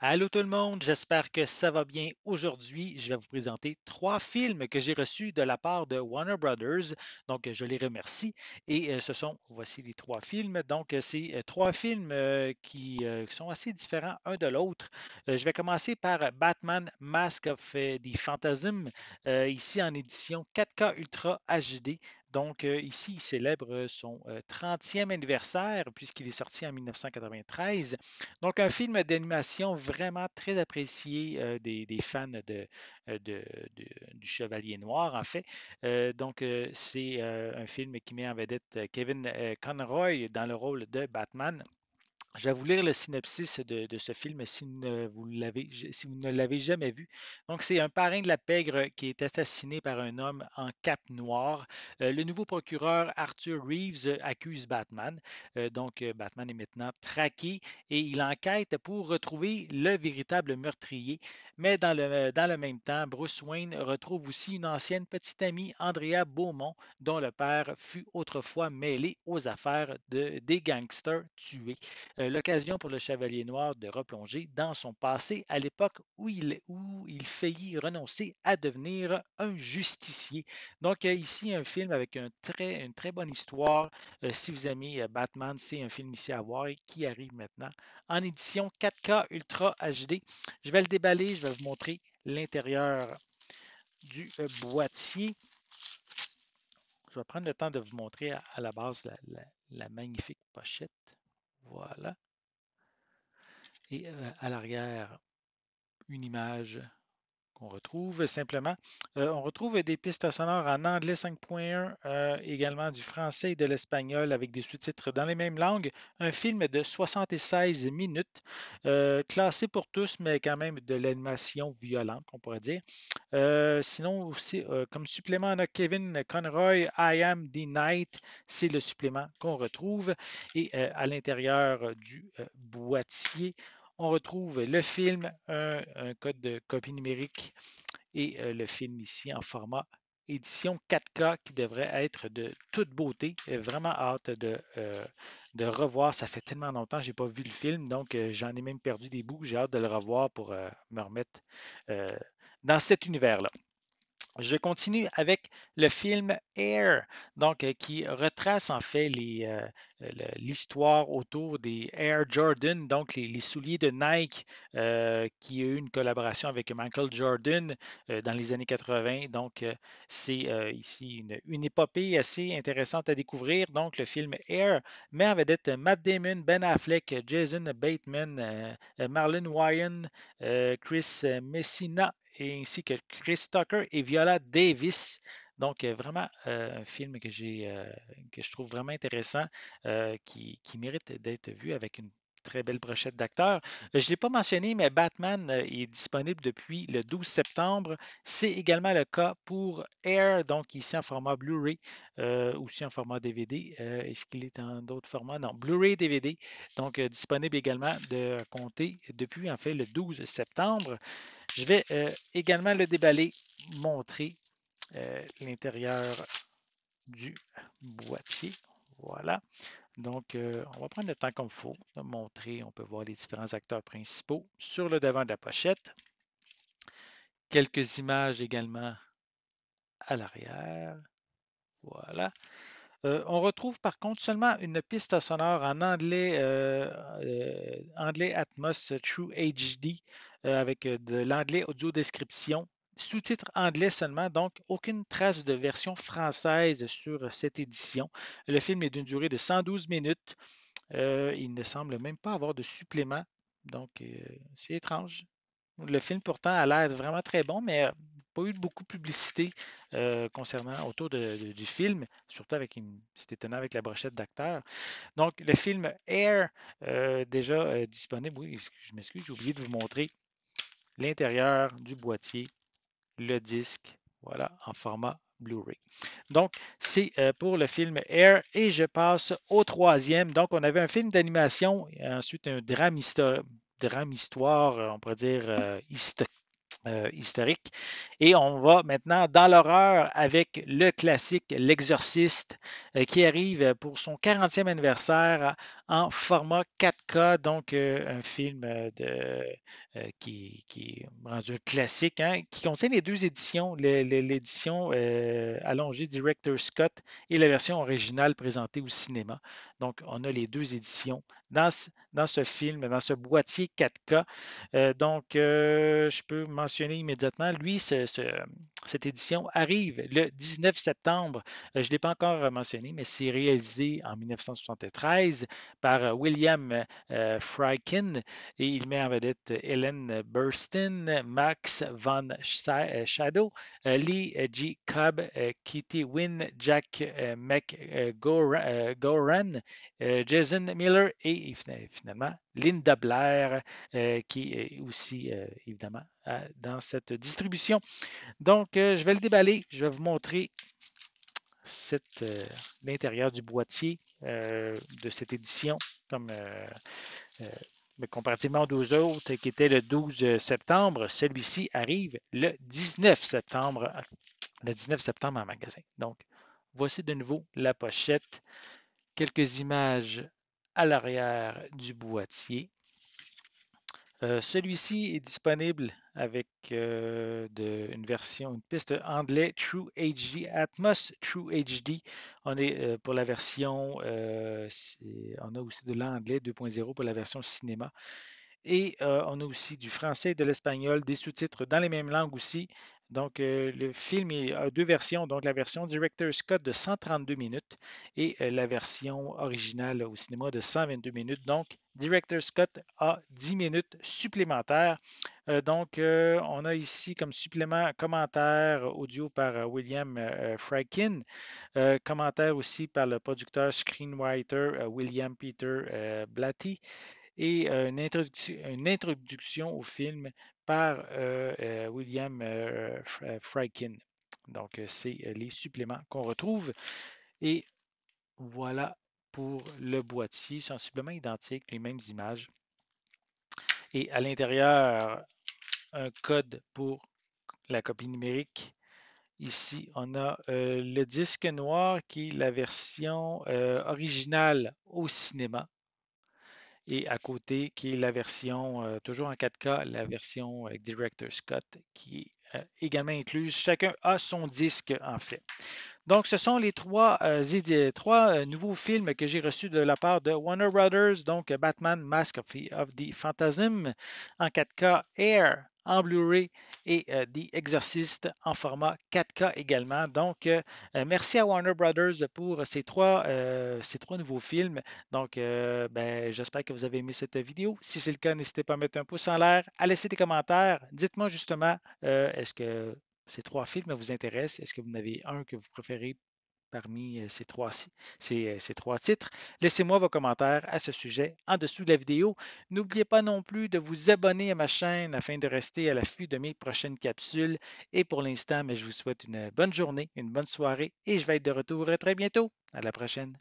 Allô tout le monde, j'espère que ça va bien. Aujourd'hui, je vais vous présenter trois films que j'ai reçus de la part de Warner Brothers. Donc, je les remercie. Et voici les trois films. Donc, c'est trois films qui sont assez différents un de l'autre. Je vais commencer par Batman Mask of the Phantasm, ici en édition 4K Ultra HD. Donc, ici, il célèbre son 30e anniversaire puisqu'il est sorti en 1993. Donc, un film d'animation vraiment très apprécié des fans euh, de- du Chevalier Noir, en fait. C'est un film qui met en vedette Kevin Conroy dans le rôle de Batman. Je vais vous lire le synopsis de ce film si vous ne l'avez jamais vu. Donc, c'est un parrain de la pègre qui est assassiné par un homme en cape noire. Le nouveau procureur Arthur Reeves accuse Batman. Batman est maintenant traqué et il enquête pour retrouver le véritable meurtrier. Mais dans le même temps, Bruce Wayne retrouve aussi une ancienne petite amie, Andrea Beaumont, dont le père fut autrefois mêlé aux affaires des gangsters tués. L'occasion pour le Chevalier Noir de replonger dans son passé à l'époque où il faillit renoncer à devenir un justicier. Donc, ici, un film avec une très bonne histoire. Si vous aimez Batman, c'est un film ici à voir et qui arrive maintenant en édition 4K Ultra HD. Je vais le déballer, je vais vous montrer l'intérieur du boîtier. Je vais prendre le temps de vous montrer à la base la magnifique pochette. Voilà. Et à l'arrière, une image qu'on retrouve simplement. On retrouve des pistes sonores en anglais 5.1, également du français et de l'espagnol avec des sous-titres dans les mêmes langues. Un film de 76 minutes, classé pour tous, mais quand même de l'animation violente, on pourrait dire. Sinon aussi, comme supplément, on a Kevin Conroy, I Am the Night, c'est le supplément qu'on retrouve. Et à l'intérieur du boîtier, on retrouve le film, un code de copie numérique et le film ici en format édition 4K qui devrait être de toute beauté. Vraiment hâte de revoir. Ça fait tellement longtemps que je n'ai pas vu le film, donc j'en ai même perdu des bouts. J'ai hâte de le revoir pour me remettre euh, dans cet univers-là. Je continue avec le film Air, qui retrace en fait l'histoire autour des Air Jordan, donc les souliers de Nike, qui a eu une collaboration avec Michael Jordan dans les années 80. C'est ici une épopée assez intéressante à découvrir. Donc, le film Air met en vedette Matt Damon, Ben Affleck, Jason Bateman, Marlon Wayans, Chris Messina ainsi que Chris Tucker et Viola Davis. Donc, vraiment un film que je trouve vraiment intéressant, qui mérite d'être vu avec une très belle brochette d'acteurs. Je ne l'ai pas mentionné, mais Batman est disponible depuis le 12 septembre. C'est également le cas pour Air, donc ici en format Blu-ray, aussi en format DVD. Est-ce qu'il est en d'autres formats? Non, Blu-ray DVD. Donc, disponible également de compter depuis, en fait, le 12 septembre. Je vais également le déballer, montrer l'intérieur du boîtier. Voilà. Donc, on va prendre le temps comme il faut de montrer. On peut voir les différents acteurs principaux sur le devant de la pochette. Quelques images également à l'arrière. Voilà. On retrouve par contre seulement une piste sonore en anglais Atmos True HD avec de l'anglais audio description. Sous-titres anglais seulement, donc aucune trace de version française sur cette édition. Le film est d'une durée de 112 minutes. Il ne semble même pas avoir de supplément. Donc, c'est étrange. Le film pourtant a l'air vraiment très bon, mais pas eu beaucoup de publicité concernant autour du film, surtout c'est étonnant avec la brochette d'acteurs. Donc, le film Air, déjà disponible. Oui, je m'excuse, j'ai oublié de vous montrer l'intérieur du boîtier, le disque, voilà, en format Blu-ray. Donc, c'est pour le film Air et je passe au troisième. Donc, on avait un film d'animation, ensuite un drame histoire, on pourrait dire historique. Et on va maintenant dans l'horreur avec le classique L'Exorciste qui arrive pour son 40e anniversaire en format 4K, donc un film qui est rendu un classique, hein, qui contient les deux éditions, l'édition allongée Director Scott et la version originale présentée au cinéma. Donc on a les deux éditions dans ce film, dans ce boîtier 4K. Je peux mentionner immédiatement, lui, cette édition arrive le 19 septembre. Je ne l'ai pas encore mentionné, mais c'est réalisé en 1973 par William Friedkin et il met en vedette Ellen Burstyn, Max von Shadow, Lee G. Cobb, Kitty Wynn, Jack McGoran, Jason Miller et finalement Linda Blair qui est aussi évidemment dans cette distribution. Donc, je vais le déballer. Je vais vous montrer l'intérieur du boîtier de cette édition, comme mais comparativement aux deux autres qui étaient le 12 septembre. Celui-ci arrive le 19 septembre, en magasin. Donc, voici de nouveau la pochette, quelques images à l'arrière du boîtier. Celui-ci est disponible avec une piste anglais True HD, Atmos True HD. On est pour la version, on a aussi de l'anglais 2.0 pour la version cinéma. Et on a aussi du français et de l'espagnol, des sous-titres dans les mêmes langues aussi. Donc, le film a deux versions. Donc, la version Director Scott de 132 minutes et la version originale au cinéma de 122 minutes. Donc, Director Scott a 10 minutes supplémentaires. On a ici comme supplément commentaire audio par William Friedkin, commentaire aussi par le producteur screenwriter William Peter Blatty et une introduction au film par William Friedkin. Donc, c'est les suppléments qu'on retrouve. Et voilà pour le boîtier, sensiblement identique, les mêmes images. Et à l'intérieur, un code pour la copie numérique. Ici, on a le disque noir qui est la version originale au cinéma. Et à côté, qui est la version, toujours en 4K, la version avec Director Scott, qui est également incluse. Chacun a son disque, en fait. Donc, ce sont les trois nouveaux films que j'ai reçus de la part de Warner Brothers. Donc, Batman Mask of the Phantasm en 4K, Air en Blu-ray et The Exorcist en format 4K également. Donc, merci à Warner Brothers pour ces trois nouveaux films. Donc, j'espère que vous avez aimé cette vidéo. Si c'est le cas, n'hésitez pas à mettre un pouce en l'air, à laisser des commentaires. Dites-moi justement, est-ce que ces trois films vous intéressent? Est-ce que vous en avez un que vous préférez parmi ces trois titres? Laissez-moi vos commentaires à ce sujet en dessous de la vidéo. N'oubliez pas non plus de vous abonner à ma chaîne afin de rester à l'affût de mes prochaines capsules. Et pour l'instant, je vous souhaite une bonne journée, une bonne soirée et je vais être de retour très bientôt. À la prochaine.